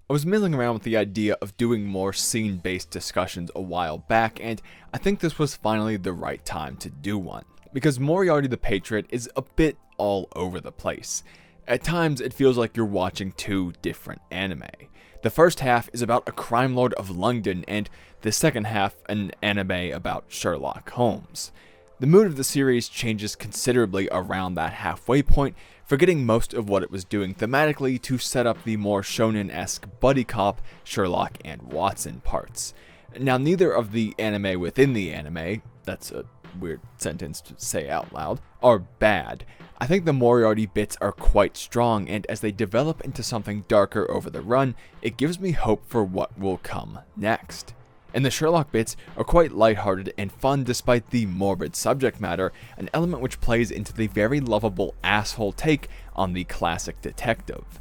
I was milling around with the idea of doing more scene-based discussions a while back, and I think this was finally the right time to do one, because Moriarty the Patriot is a bit all over the place. At times, it feels like you're watching two different anime. The first half is about a crime lord of London, and the second half an anime about Sherlock Holmes. The mood of the series changes considerably around that halfway point, forgetting most of what it was doing thematically to set up the more shonen-esque buddy cop, Sherlock and Watson parts. Now, neither of the anime within the anime, that's a weird sentence to say out loud, are bad. I think the Moriarty bits are quite strong, and as they develop into something darker over the run, it gives me hope for what will come next. And the Sherlock bits are quite lighthearted and fun despite the morbid subject matter, an element which plays into the very lovable asshole take on the classic detective.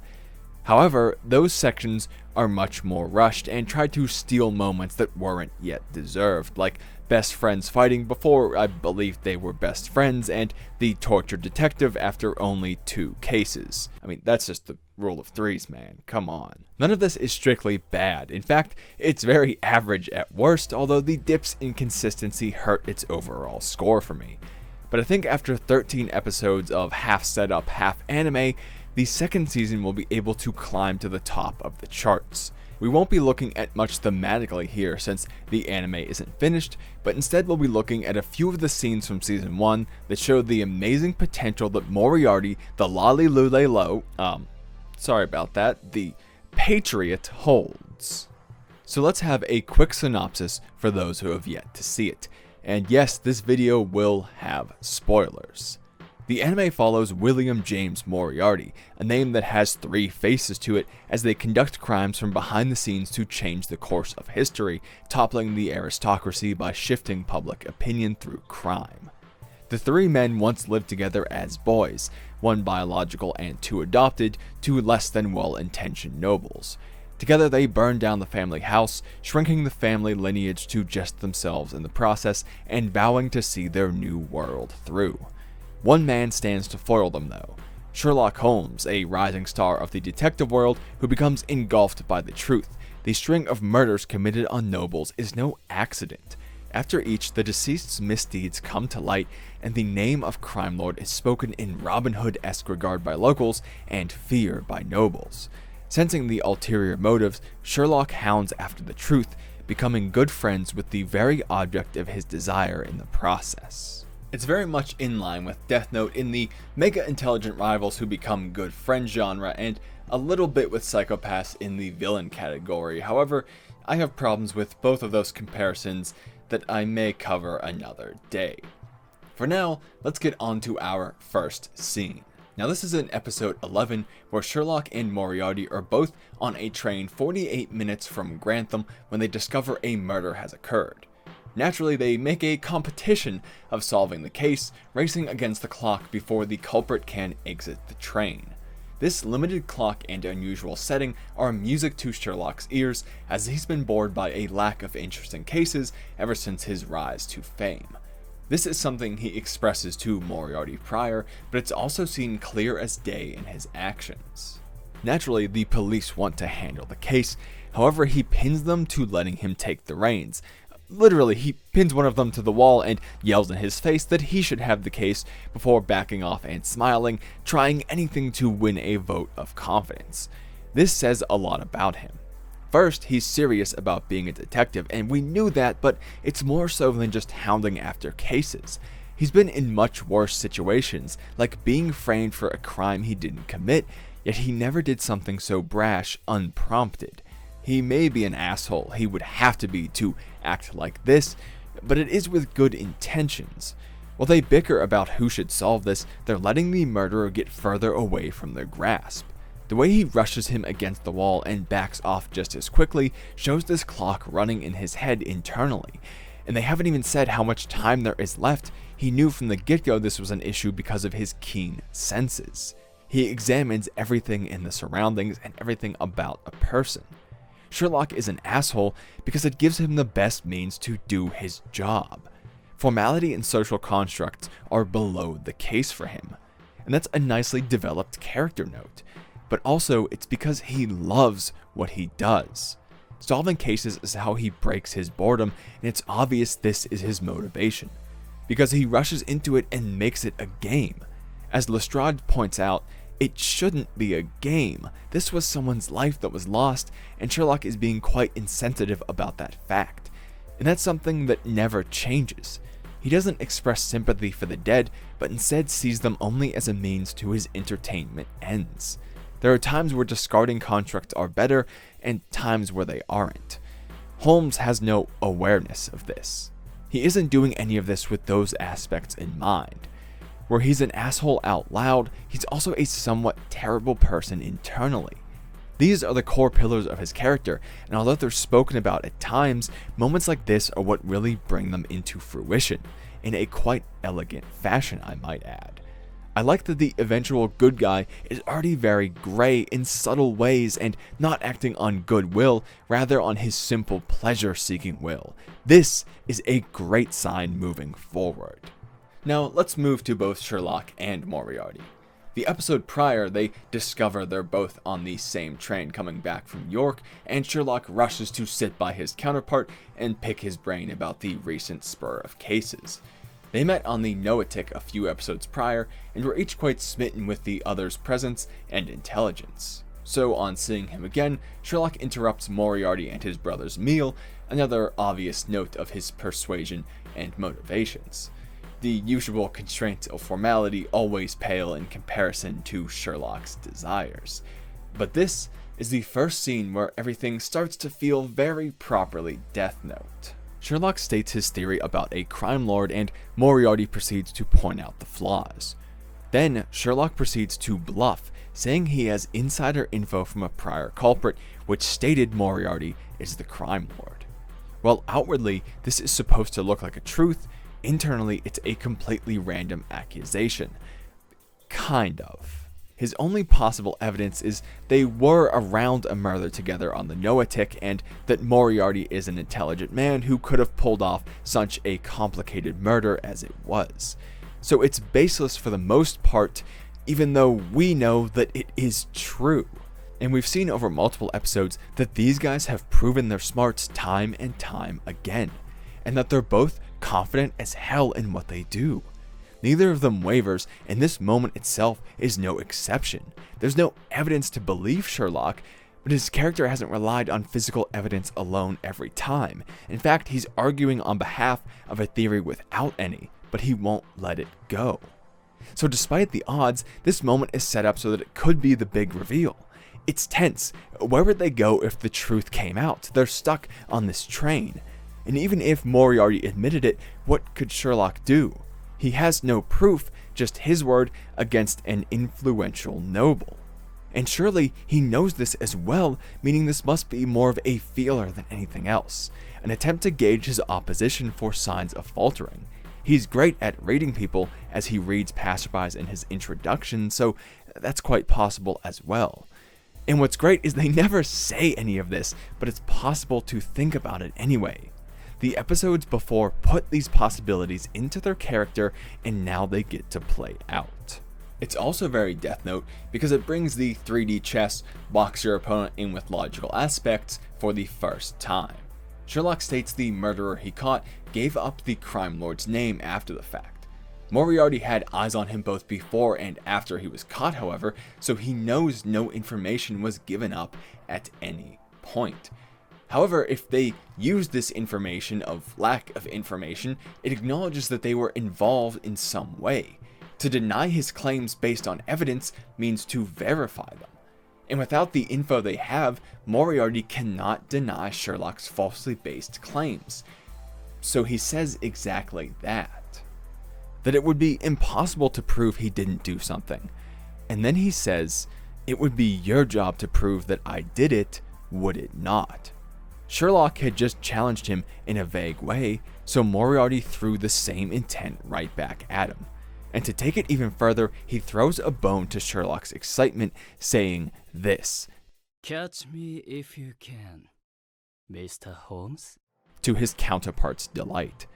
However, those sections are much more rushed and try to steal moments that weren't yet deserved, like best friends fighting before I believed they were best friends, and the tortured detective after only 2 cases. I mean, that's just the rule of threes, man. Come on. None of this is strictly bad. In fact, it's very average at worst, although the dips in consistency hurt its overall score for me. But I think after 13 episodes of half setup, half anime, the second season will be able to climb to the top of the charts. We won't be looking at much thematically here since the anime isn't finished, but instead we'll be looking at a few of the scenes from season 1 that show the amazing potential that Moriarty, the the Patriot holds. So let's have a quick synopsis for those who have yet to see it. And yes, this video will have spoilers. The anime follows William James Moriarty, a name that has 3 faces to it, as they conduct crimes from behind the scenes to change the course of history, toppling the aristocracy by shifting public opinion through crime. The 3 men once lived together as boys, 1 biological and 2 adopted, 2 less than well-intentioned nobles. Together they burned down the family house, shrinking the family lineage to just themselves in the process, and vowing to see their new world through. One man stands to foil them though, Sherlock Holmes, a rising star of the detective world who becomes engulfed by the truth. The string of murders committed on nobles is no accident. After each, the deceased's misdeeds come to light, and the name of crime lord is spoken in Robin Hood-esque regard by locals and fear by nobles. Sensing the ulterior motives, Sherlock hounds after the truth, becoming good friends with the very object of his desire in the process. It's very much in line with Death Note in the mega-intelligent rivals who become good friends genre, and a little bit with Psycho-Pass in the villain category. However, I have problems with both of those comparisons that I may cover another day. For now, let's get on to our first scene. Now this is in episode 11, where Sherlock and Moriarty are both on a train 48 minutes from Grantham when they discover a murder has occurred. Naturally, they make a competition of solving the case, racing against the clock before the culprit can exit the train. This limited clock and unusual setting are music to Sherlock's ears, as he's been bored by a lack of interesting cases ever since his rise to fame. This is something he expresses to Moriarty prior, but it's also seen clear as day in his actions. Naturally, the police want to handle the case, however he pins them to letting him take the reins. Literally, he pins one of them to the wall and yells in his face that he should have the case before backing off and smiling, trying anything to win a vote of confidence. This says a lot about him. First, he's serious about being a detective, and we knew that, but it's more so than just hounding after cases. He's been in much worse situations, like being framed for a crime he didn't commit, yet he never did something so brash unprompted. He may be an asshole, he would have to be to act like this, but it is with good intentions. While they bicker about who should solve this, they're letting the murderer get further away from their grasp. The way he rushes him against the wall and backs off just as quickly shows this clock running in his head internally, and they haven't even said how much time there is left. He knew from the get-go this was an issue because of his keen senses. He examines everything in the surroundings and everything about a person. Sherlock is an asshole because it gives him the best means to do his job. Formality and social constructs are below the case for him, and that's a nicely developed character note. but also it's because he loves what he does. Solving cases is how he breaks his boredom, and it's obvious this is his motivation, because he rushes into it and makes it a game. As Lestrade points out, it shouldn't be a game. This was someone's life that was lost, and Sherlock is being quite insensitive about that fact. And that's something that never changes. He doesn't express sympathy for the dead, but instead sees them only as a means to his entertainment ends. There are times where discarding constructs are better, and times where they aren't. Holmes has no awareness of this. He isn't doing any of this with those aspects in mind. Where he's an asshole out loud, he's also a somewhat terrible person internally. These are the core pillars of his character, and although they're spoken about at times, moments like this are what really bring them into fruition, in a quite elegant fashion, I might add. I like that the eventual good guy is already very gray in subtle ways and not acting on goodwill, rather on his simple pleasure-seeking will. This is a great sign moving forward. Now, let's move to both Sherlock and Moriarty. The episode prior, they discover they're both on the same train coming back from York, and Sherlock rushes to sit by his counterpart and pick his brain about the recent spur of cases. They met on the Noatik a few episodes prior, and were each quite smitten with the other's presence and intelligence. So on seeing him again, Sherlock interrupts Moriarty and his brother's meal, another obvious note of his persuasion and motivations. The usual constraints of formality always pale in comparison to Sherlock's desires. But this is the first scene where everything starts to feel very properly Death Note. Sherlock states his theory about a crime lord, and Moriarty proceeds to point out the flaws. Then Sherlock proceeds to bluff, saying he has insider info from a prior culprit which stated Moriarty is the crime lord. While outwardly this is supposed to look like a truth, internally it's a completely random accusation. Kind of. His only possible evidence is they were around a murder together on the Noatik, and that Moriarty is an intelligent man who could have pulled off such a complicated murder as it was. So it's baseless for the most part, even though we know that it is true. And we've seen over multiple episodes that these guys have proven their smarts time and time again, and that they're both confident as hell in what they do. Neither of them wavers, and this moment itself is no exception. There's no evidence to believe Sherlock, but his character hasn't relied on physical evidence alone every time. In fact, he's arguing on behalf of a theory without any, but he won't let it go. So despite the odds, this moment is set up so that it could be the big reveal. It's tense. Where would they go if the truth came out? They're stuck on this train. And even if Moriarty admitted it, what could Sherlock do? He has no proof, just his word against an influential noble. And surely he knows this as well, meaning this must be more of a feeler than anything else, an attempt to gauge his opposition for signs of faltering. He's great at reading people, as he reads passerbys in his introduction, so that's quite possible as well. And what's great is they never say any of this, but it's possible to think about it anyway. The episodes before put these possibilities into their character, and now they get to play out. It's also very Death Note because it brings the 3D chess, box your opponent in with logical aspects for the first time. Sherlock states the murderer he caught gave up the crime lord's name after the fact. Moriarty had eyes on him both before and after he was caught, however, so he knows no information was given up at any point. However, if they use this information of lack of information, it acknowledges that they were involved in some way. To deny his claims based on evidence means to verify them. And without the info they have, Moriarty cannot deny Sherlock's falsely based claims. So he says exactly that. That it would be impossible to prove he didn't do something. And then he says, it would be your job to prove that I did it, would it not? Sherlock had just challenged him in a vague way, so Moriarty threw the same intent right back at him. And to take it even further, he throws a bone to Sherlock's excitement, saying this, "Catch me if you can, Mr. Holmes," to his counterpart's delight.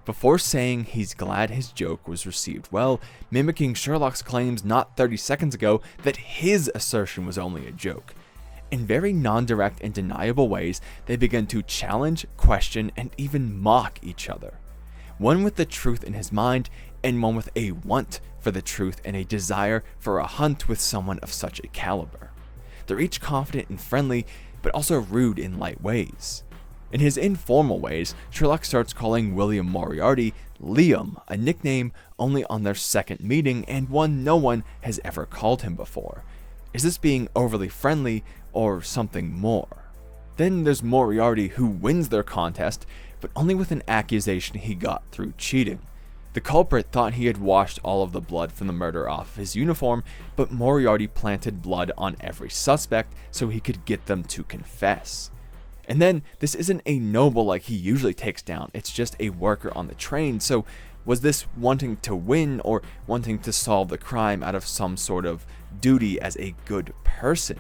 before saying he's glad his joke was received well, mimicking Sherlock's claims not 30 seconds ago that his assertion was only a joke. In very non-direct and deniable ways, they begin to challenge, question, and even mock each other. One with the truth in his mind, and one with a want for the truth and a desire for a hunt with someone of such a caliber. They're each confident and friendly, but also rude in light ways. In his informal ways, Sherlock starts calling William Moriarty Liam, a nickname only on their second meeting and one no one has ever called him before. Is this being overly friendly or something more? Then there's Moriarty, who wins their contest, but only with an accusation he got through cheating. The culprit thought he had washed all of the blood from the murder off of his uniform, but Moriarty planted blood on every suspect so he could get them to confess. And then, this isn't a noble like he usually takes down, it's just a worker on the train, so was this wanting to win or wanting to solve the crime out of some sort of duty as a good person?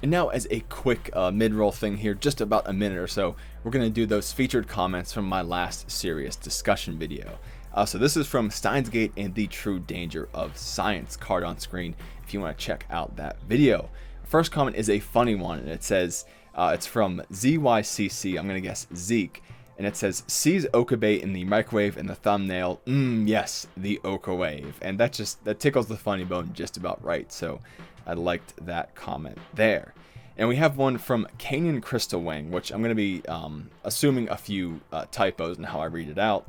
And now, as a quick mid-roll thing here, just about a minute or so, we're going to do those featured comments from my last serious discussion video. So this is from Steins Gate and the True Danger of Science card on screen if you want to check out that video. First comment is a funny one, and it says, it's from ZYCC, I'm going to guess Zeke, and it says, sees Okabe in the microwave in the thumbnail, yes, the Oka wave, and that tickles the funny bone just about right, so I liked that comment there. And we have one from Canyon Crystal Wing, which I'm going to be assuming a few typos in how I read it out.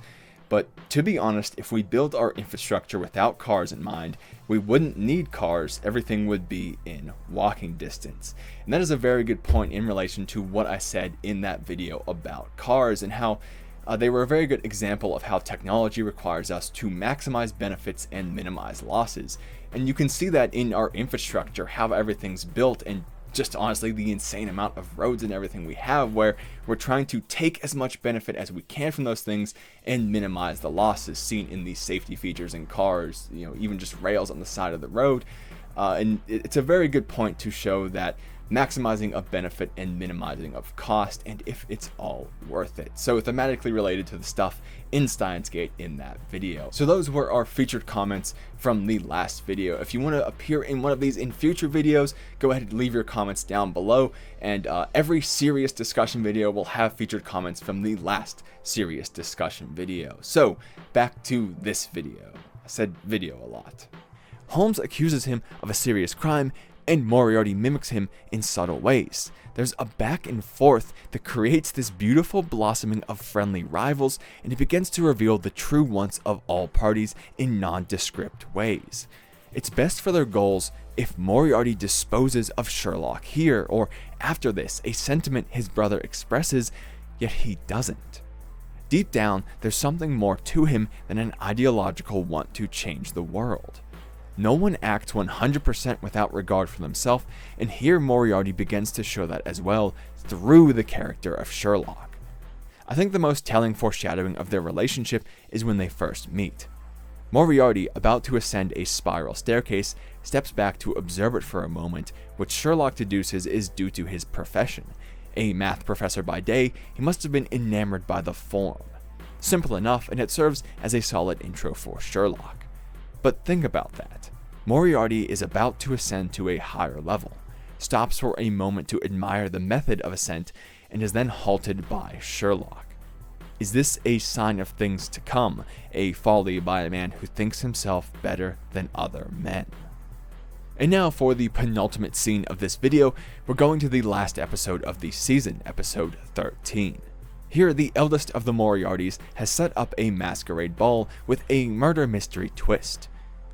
But to be honest, if we build our infrastructure without cars in mind, we wouldn't need cars, everything would be in walking distance. And that is a very good point in relation to what I said in that video about cars and how they were a very good example of how technology requires us to maximize benefits and minimize losses. And you can see that in our infrastructure, how everything's built, and just honestly the insane amount of roads and everything we have, where we're trying to take as much benefit as we can from those things and minimize the losses seen in these safety features in cars, even just rails on the side of the road. And it's a very good point to show that maximizing of benefit and minimizing of cost, and if it's all worth it. So thematically related to the stuff in Steins Gate in that video. So those were our featured comments from the last video. If you want to appear in one of these in future videos, go ahead and leave your comments down below, and every serious discussion video will have featured comments from the last serious discussion video. So back to this video. I said video a lot. Holmes accuses him of a serious crime, and Moriarty mimics him in subtle ways. There's a back and forth that creates this beautiful blossoming of friendly rivals, and it begins to reveal the true wants of all parties in nondescript ways. It's best for their goals if Moriarty disposes of Sherlock here or after this, a sentiment his brother expresses, yet he doesn't. Deep down, there's something more to him than an ideological want to change the world. No one acts 100% without regard for themselves, and here Moriarty begins to show that as well through the character of Sherlock. I think the most telling foreshadowing of their relationship is when they first meet. Moriarty, about to ascend a spiral staircase, steps back to observe it for a moment, which Sherlock deduces is due to his profession. A math professor by day, he must have been enamored by the form. Simple enough, and it serves as a solid intro for Sherlock. But think about that. Moriarty is about to ascend to a higher level, stops for a moment to admire the method of ascent, and is then halted by Sherlock. Is this a sign of things to come, a folly by a man who thinks himself better than other men? And now for the penultimate scene of this video, we're going to the last episode of the season, episode 13. Here, the eldest of the Moriartys has set up a masquerade ball with a murder mystery twist.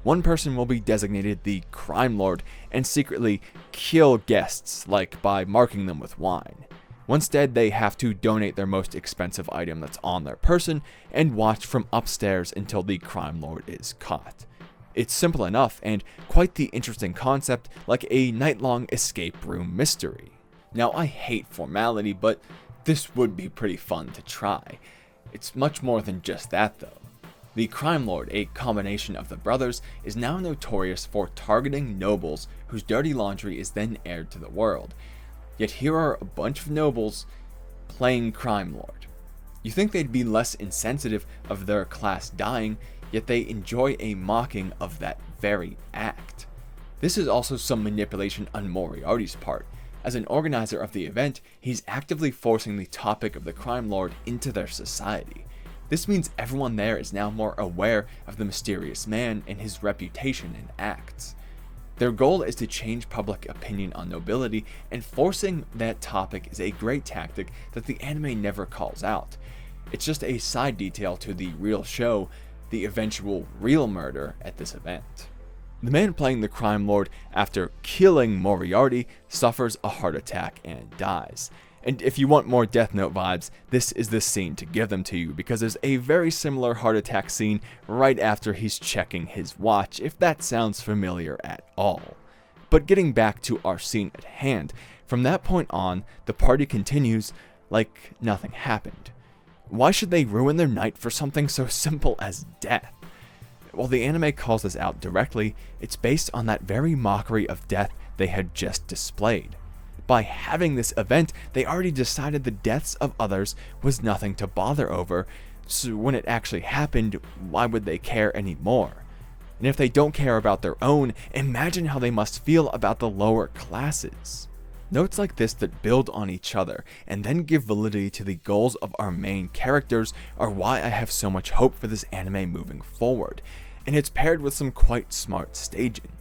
One person will be designated the crime lord and secretly kill guests, like by marking them with wine. Instead, they have to donate their most expensive item that's on their person and watch from upstairs until the crime lord is caught. It's simple enough and quite the interesting concept, like a night-long escape room mystery. Now, I hate formality, but this would be pretty fun to try. It's much more than just that, though. The crime lord, a combination of the brothers, is now notorious for targeting nobles whose dirty laundry is then aired to the world. Yet here are a bunch of nobles playing crime lord. You think they'd be less insensitive of their class dying, yet they enjoy a mocking of that very act. This is also some manipulation on Moriarty's part. As an organizer of the event, he's actively forcing the topic of the crime lord into their society. This means everyone there is now more aware of the mysterious man and his reputation and acts. Their goal is to change public opinion on nobility, and forcing that topic is a great tactic that the anime never calls out. It's just a side detail to the real show, the eventual real murder at this event. The man playing the crime lord, after killing Moriarty, suffers a heart attack and dies. And if you want more Death Note vibes, this is the scene to give them to you, because there's a very similar heart attack scene right after he's checking his watch, if that sounds familiar at all. But getting back to our scene at hand, from that point on, the party continues like nothing happened. Why should they ruin their night for something so simple as death? While the anime calls this out directly, it's based on that very mockery of death they had just displayed. By having this event, they already decided the deaths of others was nothing to bother over, so when it actually happened, why would they care anymore? And if they don't care about their own, imagine how they must feel about the lower classes. Notes like this that build on each other and then give validity to the goals of our main characters are why I have so much hope for this anime moving forward, and it's paired with some quite smart staging.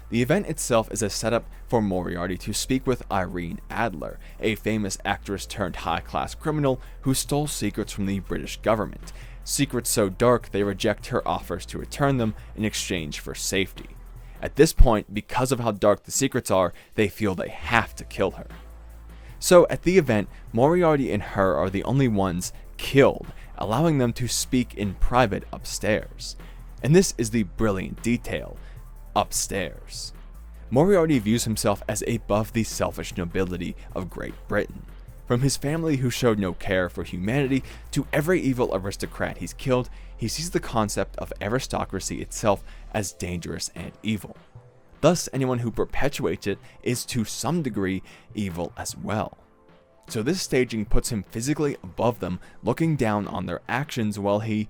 The event itself is a setup for Moriarty to speak with Irene Adler, a famous actress turned high-class criminal who stole secrets from the British government, secrets so dark they reject her offers to return them in exchange for safety. At this point, because of how dark the secrets are, they feel they have to kill her. So at the event, Moriarty and her are the only ones killed, allowing them to speak in private upstairs. And this is the brilliant detail. Upstairs. Moriarty views himself as above the selfish nobility of Great Britain. From his family who showed no care for humanity to every evil aristocrat he's killed, he sees the concept of aristocracy itself as dangerous and evil. Thus, anyone who perpetuates it is to some degree evil as well. So this staging puts him physically above them, looking down on their actions while he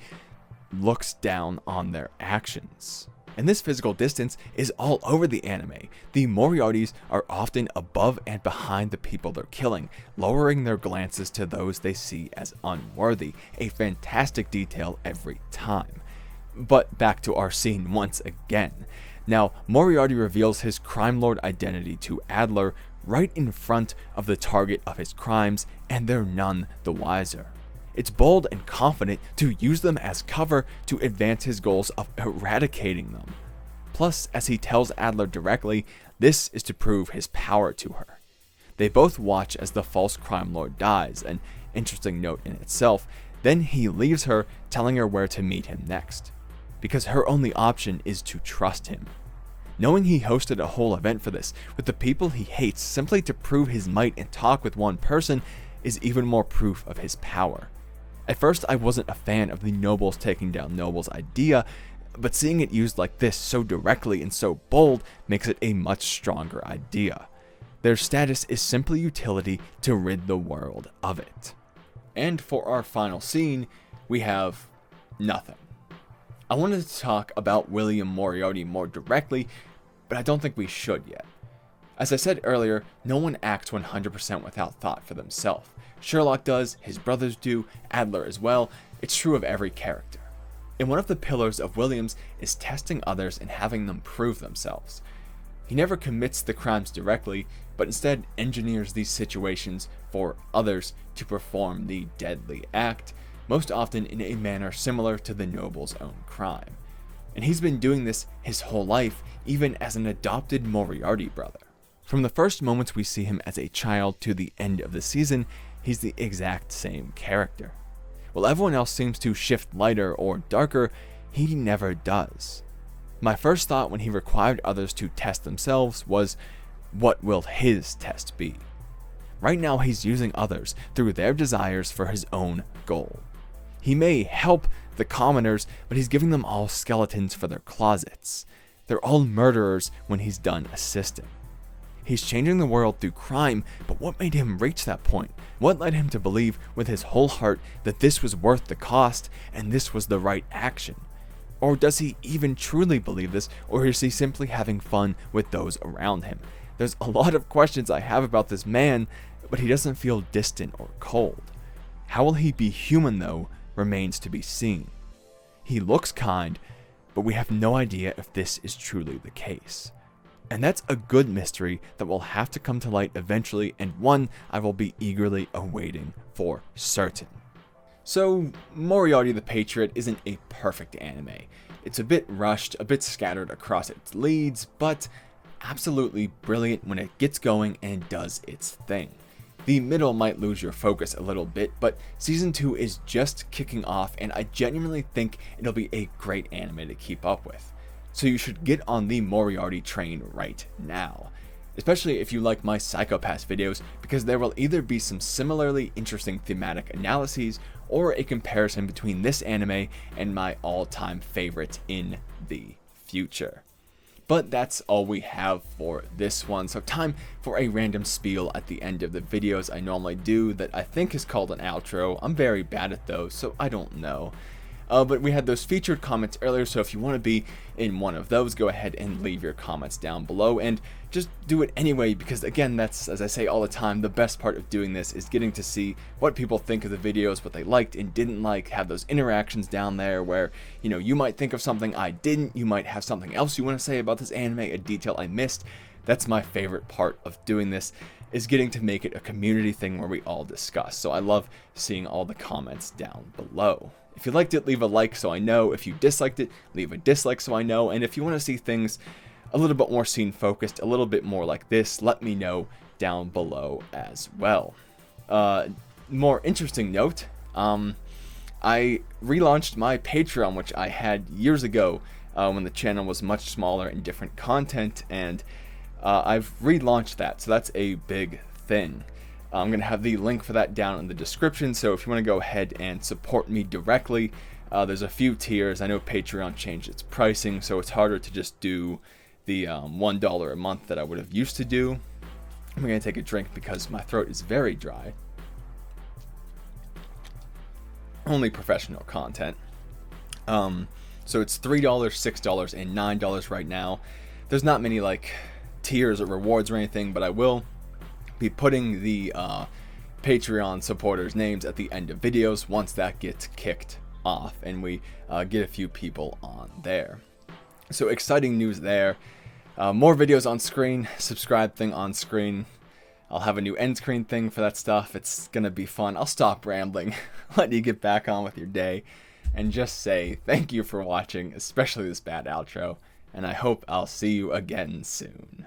looks down on their actions. And this physical distance is all over the anime. The Moriartys are often above and behind the people they're killing, lowering their glances to those they see as unworthy, a fantastic detail every time. But back to our scene once again. Now, Moriarty reveals his crime lord identity to Adler right in front of the target of his crimes, and they're none the wiser. It's bold and confident to use them as cover to advance his goals of eradicating them. Plus, as he tells Adler directly, this is to prove his power to her. They both watch as the false crime lord dies, an interesting note in itself. Then he leaves her, telling her where to meet him next, because her only option is to trust him. Knowing he hosted a whole event for this, with the people he hates, simply to prove his might and talk with one person, is even more proof of his power. At first, I wasn't a fan of the nobles taking down nobles idea, but seeing it used like this so directly and so bold makes it a much stronger idea. Their status is simply utility to rid the world of it. And for our final scene, we have nothing. I wanted to talk about William Moriarty more directly, but I don't think we should yet. As I said earlier, no one acts 100% without thought for themselves. Sherlock does, his brothers do, Adler as well. It's true of every character. And one of the pillars of Williams is testing others and having them prove themselves. He never commits the crimes directly, but instead engineers these situations for others to perform the deadly act, most often in a manner similar to the noble's own crime. And he's been doing this his whole life, even as an adopted Moriarty brother. From the first moments we see him as a child to the end of the season, he's the exact same character. While everyone else seems to shift lighter or darker, he never does. My first thought when he required others to test themselves was, what will his test be? Right now he's using others through their desires for his own goal. He may help the commoners, but he's giving them all skeletons for their closets. They're all murderers when he's done assisting. He's changing the world through crime, but what made him reach that point? What led him to believe with his whole heart that this was worth the cost and this was the right action? Or does he even truly believe this, or is he simply having fun with those around him? There's a lot of questions I have about this man, but he doesn't feel distant or cold. How will he be human, though, remains to be seen. He looks kind, but we have no idea if this is truly the case. And that's a good mystery that will have to come to light eventually, and one I will be eagerly awaiting for certain. So, Moriarty the Patriot isn't a perfect anime. It's a bit rushed, a bit scattered across its leads, but absolutely brilliant when it gets going and does its thing. The middle might lose your focus a little bit, but Season 2 is just kicking off, and I genuinely think it'll be a great anime to keep up with. So you should get on the Moriarty train right now. Especially if you like my Psycho-Pass videos, because there will either be some similarly interesting thematic analyses, or a comparison between this anime and my all-time favorite in the future. But that's all we have for this one, so time for a random spiel at the end of the videos I normally do that I think is called an outro. I'm very bad at those, so I don't know. But we had those featured comments earlier, so if you want to be in one of those, go ahead and leave your comments down below, and just do it anyway, because again, that's, as I say all the time, the best part of doing this is getting to see what people think of the videos, what they liked and didn't like, have those interactions down there where, you know, you might think of something I didn't, you might have something else you want to say about this anime, a detail I missed. That's my favorite part of doing this, is getting to make it a community thing where we all discuss. So I love seeing all the comments down below. If you liked it, leave a like so I know. If you disliked it, leave a dislike so I know. And if you want to see things a little bit more scene focused, a little bit more like this, let me know down below as well. More interesting note, I relaunched my Patreon, which I had years ago when the channel was much smaller and different content, and I've relaunched that, so that's a big thing. I'm going to have the link for that down in the description, so if you want to go ahead and support me directly, there's a few tiers. I know Patreon changed its pricing, so it's harder to just do the $1 a month that I would have used to do. I'm going to take a drink because my throat is very dry. Only professional content. So it's $3, $6, and $9 right now. There's not many like tiers or rewards or anything, but I will be putting the Patreon supporters' names at the end of videos once that gets kicked off and we get a few people on there. So exciting news there. More videos on screen, subscribe thing on screen. I'll have a new end screen thing for that stuff. It's gonna be fun. I'll stop rambling, let you get back on with your day, and just say thank you for watching, especially this bad outro, and I hope I'll see you again soon.